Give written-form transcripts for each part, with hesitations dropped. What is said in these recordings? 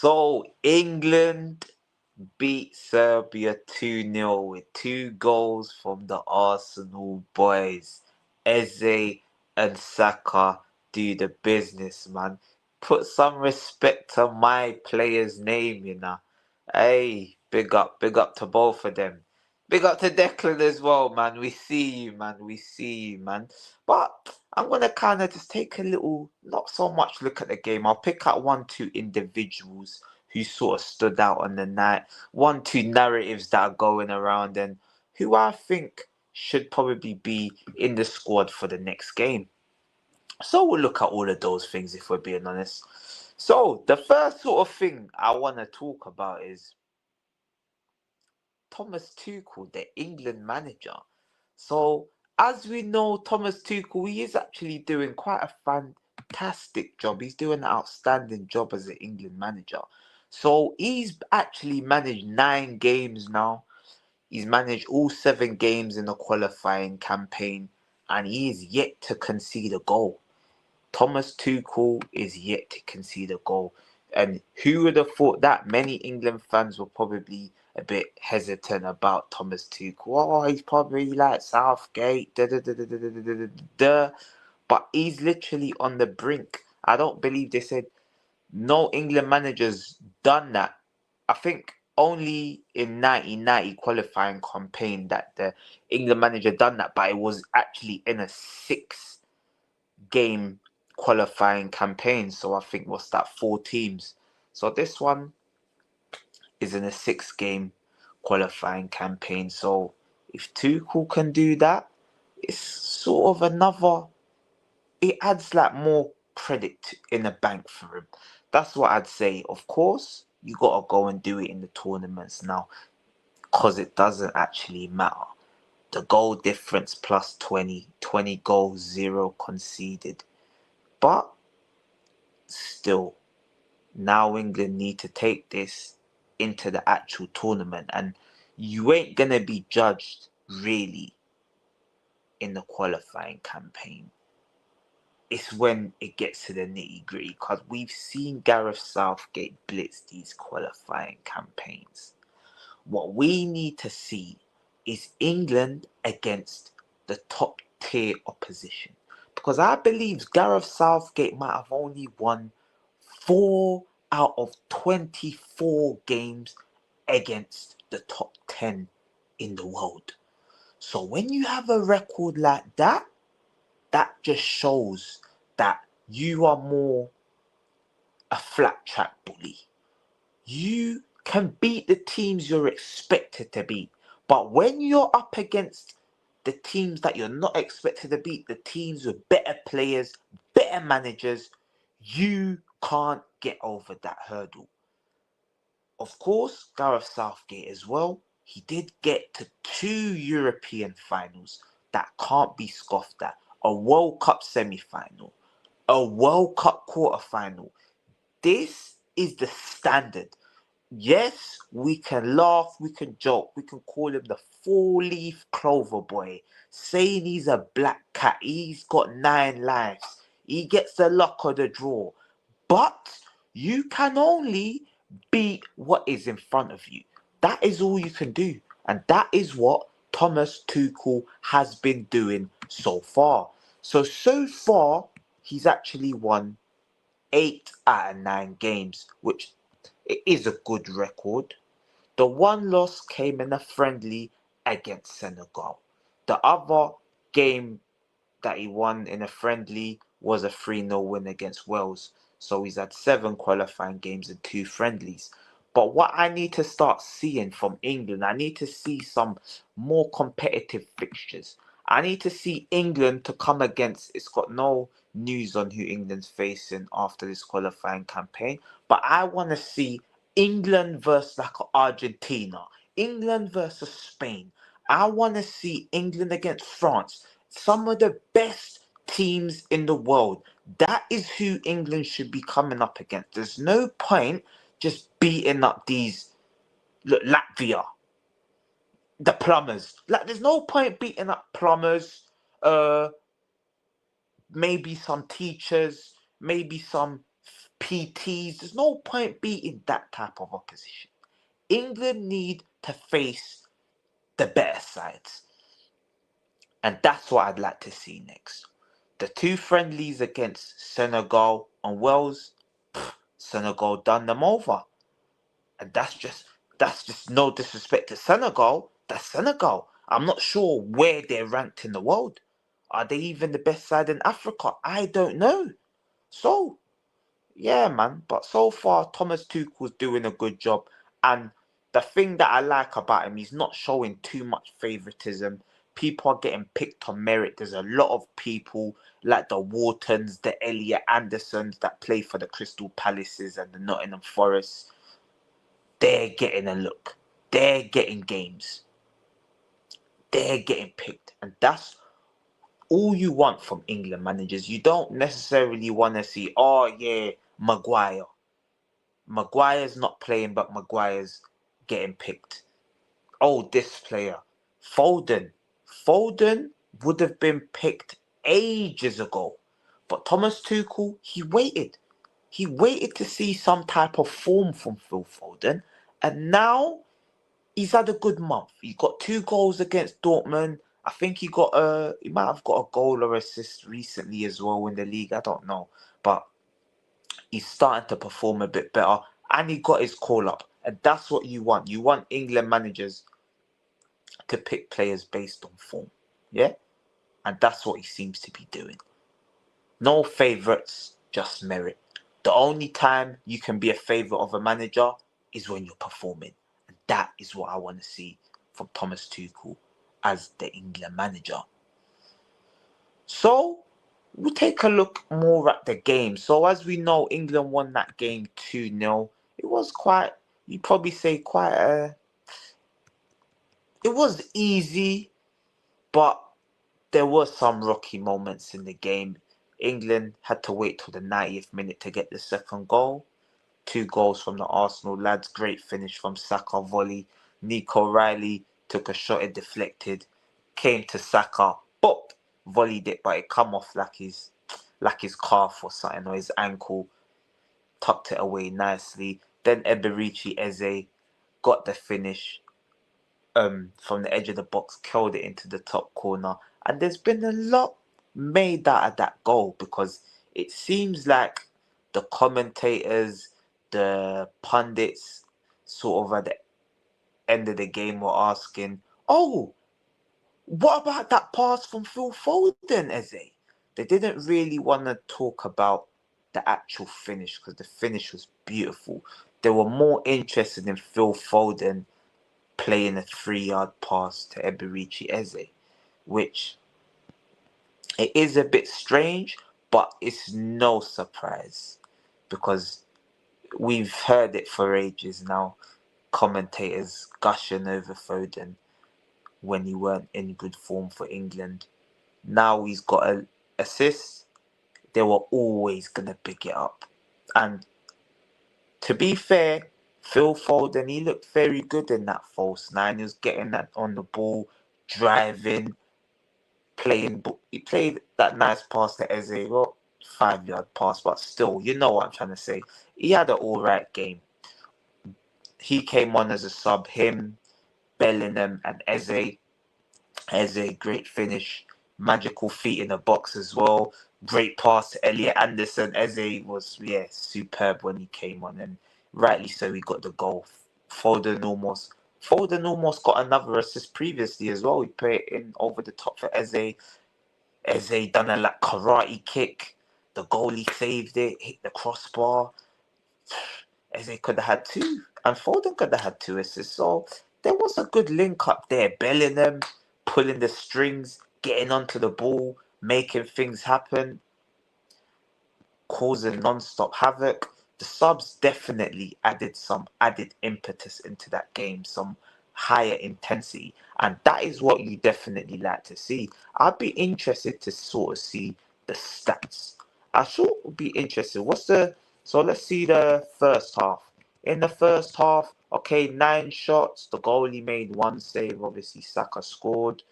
So England beat Serbia 2-0 with 2 goals from the Arsenal boys. Eze and Saka do the business, man. Put some respect to my player's name, you know. Hey, big up to both of them. Big up to Declan as well, man. We see you, man. We see you, man. But I'm gonna kind of just take a little, not so much look at the game. I'll pick out 1, 2 individuals who sort of stood out on the night. 1, 2 narratives that are going around, and who I think should probably be in the squad for the next game. So we'll look at all of those things if we're being honest. So the first sort of thing I want to talk about is Thomas Tuchel, the England manager. So as we know, Thomas Tuchel, he is actually doing quite a fantastic job. He's doing an outstanding job as an England manager. So he's actually managed 9 games now. He's managed all 7 games in the qualifying campaign, and he is yet to concede a goal. Thomas Tuchel is yet to concede a goal. And who would have thought that? Many England fans were probably a bit hesitant about Thomas Tuchel. Oh, he's probably like Southgate. Da, da, da, da, da, da, da, da, da. But he's literally on the brink. I don't believe they said no England manager's done that. I think only in 1990 qualifying campaign that the England manager done that, but it was actually in a 6 game qualifying campaign. So I think what's that, 4 teams. So this one is in a 6 game qualifying campaign. So if Tuchel can do that, it's sort of another. It adds like more credit in the bank for him. That's what I'd say. Of course, you gotta go and do it in the tournaments now, because it doesn't actually matter. The goal difference plus 20 goals, 0 conceded. But still, now England need to take this into the actual tournament, and you ain't gonna be judged really in the qualifying campaign. It's when it gets to the nitty gritty, because we've seen Gareth Southgate blitz these qualifying campaigns. What we need to see is England against the top tier opposition, because I believe Gareth Southgate might have only won 4 out of 24 games against the top 10 in the world. So when you have a record like that, that just shows that you are more a flat track bully. You can beat the teams you're expected to beat. But when you're up against the teams that you're not expected to beat, the teams with better players, better managers, you can't get over that hurdle. Of course, Gareth Southgate as well, he did get to 2 European finals that can't be scoffed at. A World Cup semi-final, a World Cup quarter-final. This is the standard. Yes, we can laugh, we can joke, we can call him the 4-leaf clover boy, saying he's a black cat, he's got 9 lives, he gets the luck of the draw. But you can only beat what is in front of you. That is all you can do. And that is what Thomas Tuchel has been doing so far. So far, he's actually won 8 out of 9 games, which it is a good record. The one loss came in a friendly against Senegal. The other game that he won in a friendly was a 3-0 win against Wales. So he's had 7 qualifying games and 2 friendlies. But what I need to start seeing from England, I need to see some more competitive fixtures. I need to see England to come against. It's got no news on who England's facing after this qualifying campaign. But I want to see England versus like Argentina. England versus Spain. I want to see England against France. Some of the best teams in the world. That is who England should be coming up against. There's no point just beating up these, look, Latvia, the plumbers. Like, there's no point beating up plumbers, maybe some teachers, maybe some PTs. There's no point beating that type of opposition. England need to face the better sides. And that's what I'd like to see next. The two friendlies against Senegal and Wales, Senegal done them over. And that's just no disrespect to Senegal. That's Senegal. I'm not sure where they're ranked in the world. Are they even the best side in Africa? I don't know. So, yeah, man. But so far, Thomas Tuchel's doing a good job. And the thing that I like about him, he's not showing too much favoritism. People are getting picked on merit. There's a lot of people like the Whartons, the Elliot Andersons that play for the Crystal Palaces and the Nottingham Forest. They're getting a look. They're getting games. They're getting picked. And that's all you want from England managers. You don't necessarily want to see, oh yeah, Maguire. Maguire's not playing, but Maguire's getting picked. Oh, this player. Foden. Foden would have been picked ages ago. But Thomas Tuchel, he waited. He waited to see some type of form from Phil Foden. And now he's had a good month. He got 2 goals against Dortmund. I think he might have got a goal or assist recently as well in the league. I don't know. But he's starting to perform a bit better. And he got his call up. And that's what you want. You want England managers to pick players based on form. Yeah? And that's what he seems to be doing. No favourites, just merit. The only time you can be a favourite of a manager is when you're performing. And that is what I want to see from Thomas Tuchel as the England manager. So, we'll take a look more at the game. So, as we know, England won that game 2-0. It was quite, you'd probably say it was easy, but there were some rocky moments in the game. England had to wait till the 90th minute to get the second goal. 2 goals from the Arsenal lads. Great finish from Saka volley. Nico Riley took a shot, it deflected. Came to Saka, but volleyed it, but it come off like his calf or something, or his ankle. Tucked it away nicely. Then Eberici Eze got the finish from the edge of the box, curled it into the top corner. And there's been a lot made out of that goal because it seems like the commentators, the pundits, sort of at the end of the game were asking, oh, what about that pass from Phil Foden, Eze? They didn't really want to talk about the actual finish because the finish was beautiful. They were more interested in Phil Foden playing a 3-yard pass to Eberici Eze, which it is a bit strange, but it's no surprise because we've heard it for ages now. Commentators gushing over Foden when he weren't in good form for England. Now he's got an assist. They were always going to pick it up. And to be fair, Phil Foden, he looked very good in that false 9. He was getting that on the ball, driving, playing. He played that nice pass to Eze, well, 5-yard pass, but still, you know what I'm trying to say. He had an all-right game. He came on as a sub, him, Bellingham and Eze. Eze, great finish. Magical feet in the box as well. Great pass to Elliot Anderson. Eze was, superb when he came on, and rightly so, he got the goal. Foden almost got another assist previously as well. He put it in over the top for Eze. Eze done a karate kick. The goalie saved it, hit the crossbar. Eze could have had 2, and Foden could have had 2 assists. So there was a good link up there. Bellingham pulling the strings, getting onto the ball, making things happen, causing non-stop havoc. The subs definitely added some added impetus into that game, some higher intensity, and that is what you definitely like to see. I'd be interested to sort of see the stats. I sure would be interested. So let's see the first half. In the first half, okay, 9 shots. The goalie made 1 save. Obviously, Saka scored.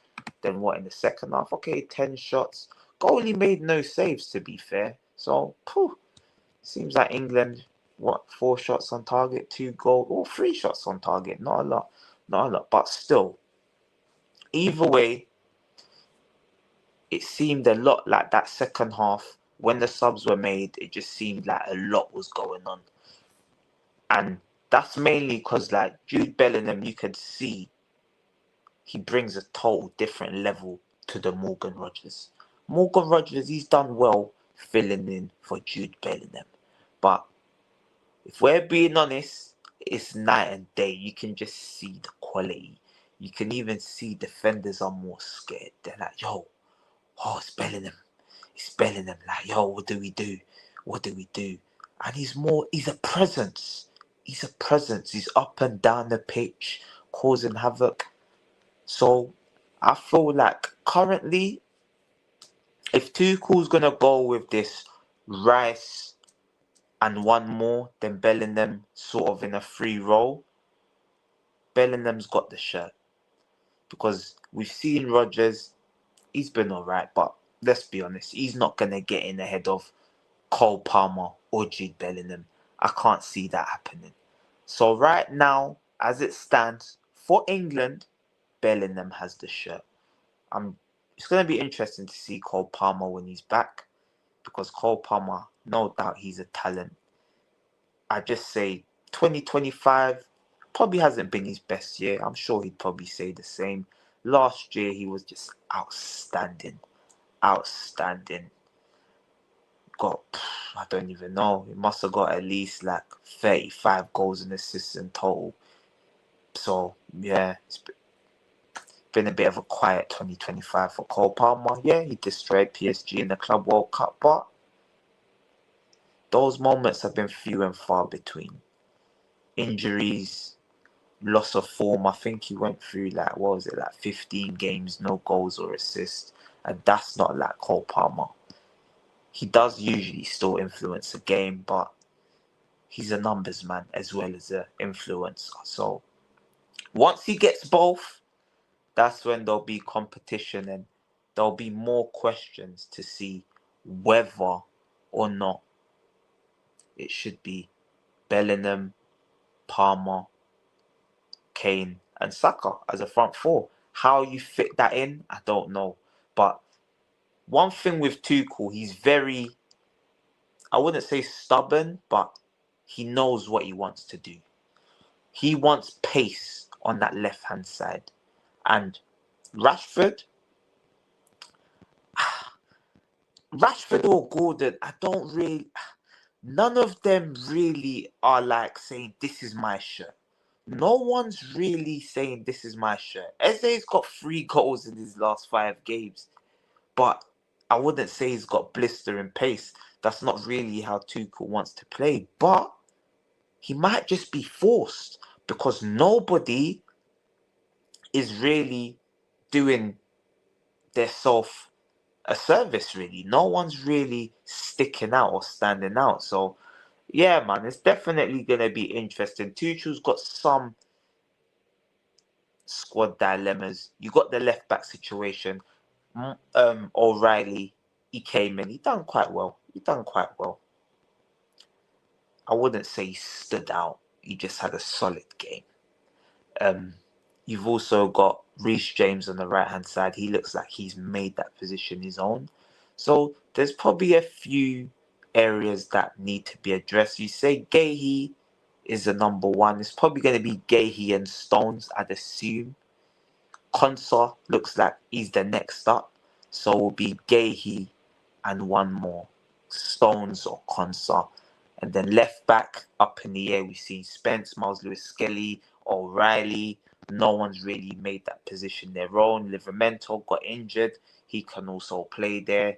Then what in the second half? Okay, 10 shots. Goalie made no saves, to be fair. So, Seems like England, what, 4 shots on target, 2 goals, or 3 shots on target. Not a lot. Not a lot. But still, either way, it seemed a lot like that second half. When the subs were made, it just seemed like a lot was going on. And that's mainly because, like, Jude Bellingham, you could see he brings a total different level to the Morgan Rogers. Morgan Rogers, he's done well filling in for Jude Bellingham. But if we're being honest, it's night and day. You can just see the quality. You can even see defenders are more scared. They're like, yo, oh, it's Bellingham. It's Bellingham. Like, yo, what do we do? What do we do? And he's a presence. He's a presence. He's up and down the pitch, causing havoc. So I feel like currently, if Tuchel's going to go with this Rice and one more, then Bellingham sort of in a free role, Bellingham's got the shirt. Because we've seen Rodgers, he's been alright, but let's be honest, he's not going to get in ahead of Cole Palmer or Jude Bellingham. I can't see that happening. So right now, as it stands, for England, Bellingham has the shirt. It's going to be interesting to see Cole Palmer when he's back, because Cole Palmer, no doubt he's a talent. I just say 2025 probably hasn't been his best year. I'm sure he'd probably say the same. Last year, he was just outstanding. Outstanding. I don't even know. He must have got at least like 35 goals and assists in total. So, yeah, it's been a bit of a quiet 2025 for Cole Palmer. Yeah, he destroyed PSG in the Club World Cup, but those moments have been few and far between. Injuries, loss of form. I think he went through like 15 games, no goals or assists, and that's not like Cole Palmer. He does usually still influence the game, but he's a numbers man as well as an influencer. So once he gets both, that's when there'll be competition and there'll be more questions to see whether or not it should be Bellingham, Palmer, Kane and Saka as a front four. How you fit that in, I don't know. But one thing with Tuchel, he's very, I wouldn't say stubborn, but he knows what he wants to do. He wants pace on that left-hand side. And Rashford or Gordon, none of them really are like saying, this is my shirt. No one's really saying, this is my shirt. Eze's got 3 goals in his last 5 games. But I wouldn't say he's got blistering pace. That's not really how Tuchel wants to play. But he might just be forced because nobody is really doing their self a service, really. No one's really sticking out or standing out. So, yeah, man, it's definitely going to be interesting. Tuchel's got some squad dilemmas. You got the left-back situation. O'Reilly, he came in. He done quite well. I wouldn't say he stood out. He just had a solid game. You've also got Reece James on the right-hand side. He looks like he's made that position his own. So there's probably a few areas that need to be addressed. You say Gahey is the number one. It's probably going to be Gahey and Stones, I'd assume. Konsa looks like he's the next up. So it will be Gahey and one more. Stones or Konsa. And then left back up in the air, we've seen Spence, Miles Lewis-Skelly, O'Reilly. No one's really made that position their own. Livramento got injured. He can also play there.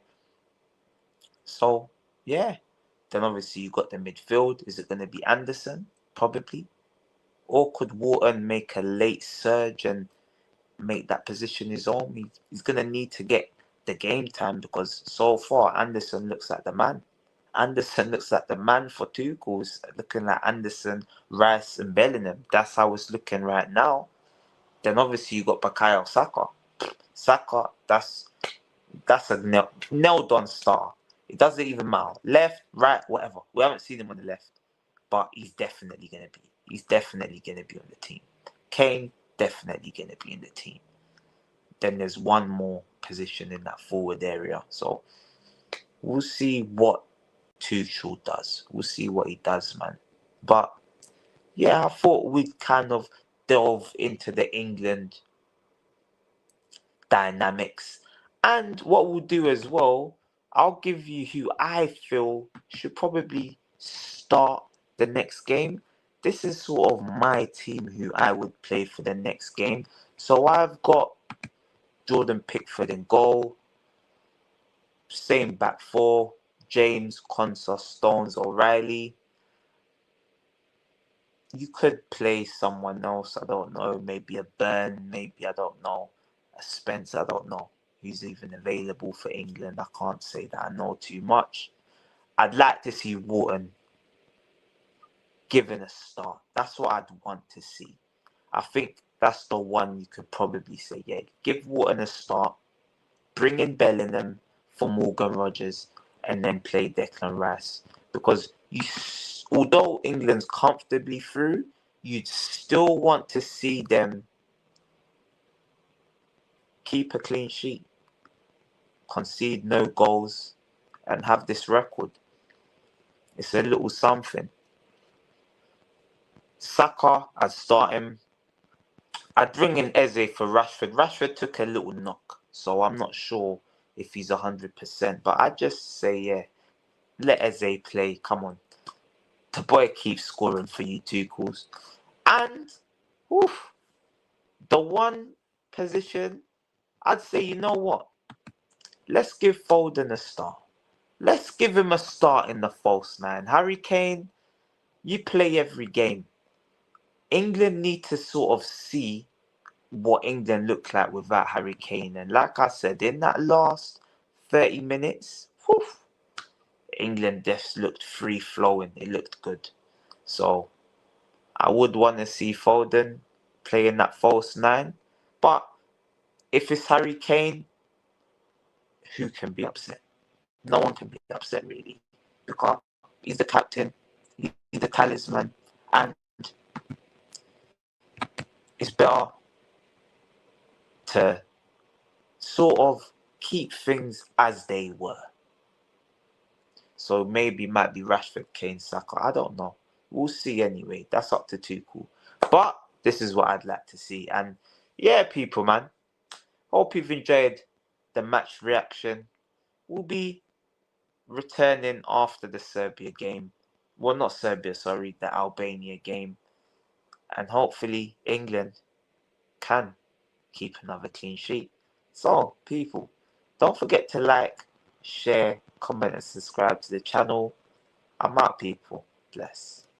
So, yeah. Then obviously you got the midfield. Is it going to be Anderson? Probably. Or could Wharton make a late surge and make that position his own? He's going to need to get the game time because so far Anderson looks like the man. Anderson looks like the man for Tuchel. It's looking like Anderson, Rice and Bellingham. That's how it's looking right now. Then obviously you got Bukayo Saka. Saka, that's a nailed on star. It doesn't even matter. Left, right, whatever. We haven't seen him on the left. But he's definitely going to be. He's definitely going to be on the team. Kane, definitely going to be in the team. Then there's one more position in that forward area. So we'll see what Tuchel does. We'll see what he does, man. But yeah, I thought we'd kind of delve into the England dynamics. And what we'll do as well, I'll give you who I feel should probably start the next game. This is sort of my team who I would play for the next game. So I've got Jordan Pickford in goal. Same back four. James, Konsa, Stones, O'Reilly. You could play someone else. I don't know. Maybe a Burn. Maybe, I don't know. A Spence. I don't know who's even available for England. I can't say that I know too much. I'd like to see Wharton given a start. That's what I'd want to see. I think that's the one you could probably say, yeah, give Wharton a start, bring in Bellingham for Morgan Rogers, and then play Declan Rice. Because although England's comfortably through, you'd still want to see them keep a clean sheet, concede no goals, and have this record. It's a little something. Saka, I'd start him. I'd bring in Eze for Rashford. Rashford took a little knock, so I'm not sure if he's 100%. But I'd just say, yeah, let Eze play. Come on. The boy keeps scoring for you, Tuchel. And the one position, I'd say, you know what? Let's give Foden a start. Let's give him a start in the false nine. Harry Kane, you play every game. England need to sort of see what England look like without Harry Kane. And like I said, in that last 30 minutes, England just looked free-flowing. It looked good. So I would want to see Foden playing that false nine. But if it's Harry Kane, who can be upset? No one can be upset, really. Because he's the captain. He's the talisman. And it's better to sort of keep things as they were. So maybe it might be Rashford, Kane, Saka. I don't know. We'll see anyway. That's up to Tuchel. But this is what I'd like to see. And yeah, people, man. Hope you've enjoyed the match reaction. We'll be returning after the Serbia game. Well, not Serbia, sorry. The Albania game. And hopefully England can keep another clean sheet. So, people, don't forget to like, share, comment, and subscribe to the channel. I'm out, people. Bless.